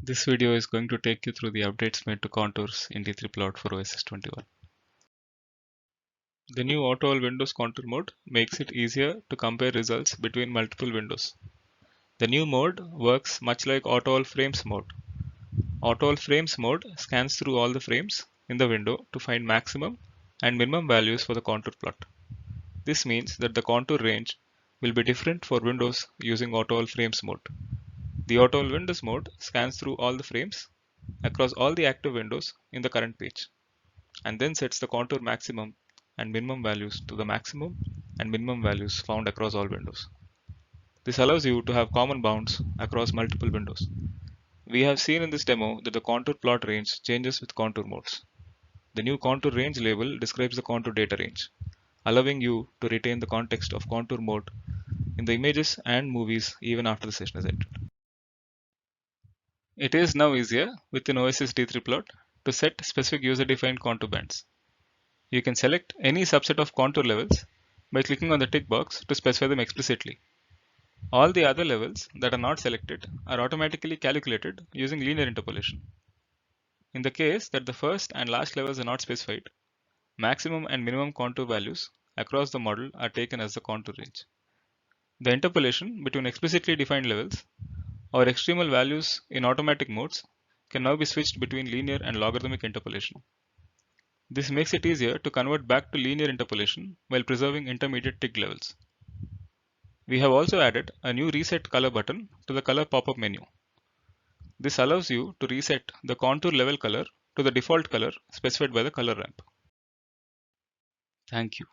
This video is going to take you through the updates made to contours in D3PLOT for Oasys 21. The new Auto All Windows contour mode makes it easier to compare results between multiple windows. The new mode works much like Auto All Frames mode. Auto All Frames mode scans through all the frames in the window to find maximum and minimum values for the contour plot. This means that the contour range will be different for windows using Auto All Frames mode. The Auto All Windows mode scans through all the frames across all the active windows in the current page, and then sets the contour maximum and minimum values to the maximum and minimum values found across all windows. This allows you to have common bounds across multiple windows. We have seen in this demo that the contour plot range changes with contour modes. The new contour range label describes the contour data range, allowing you to retain the context of contour mode in the images and movies even after the session is ended. It is now easier within Oasys D3PLOT to set specific user-defined contour bands. You can select any subset of contour levels by clicking on the tick box to specify them explicitly. All the other levels that are not selected are automatically calculated using linear interpolation. In the case that the first and last levels are not specified, maximum and minimum contour values across the model are taken as the contour range. The interpolation between explicitly defined levels or extremal values in automatic modes can now be switched between linear and logarithmic interpolation. This makes it easier to convert back to linear interpolation while preserving intermediate tick levels. We have also added a new Reset Color button to the color pop-up menu. This allows you to reset the contour level color to the default color specified by the color ramp. Thank you.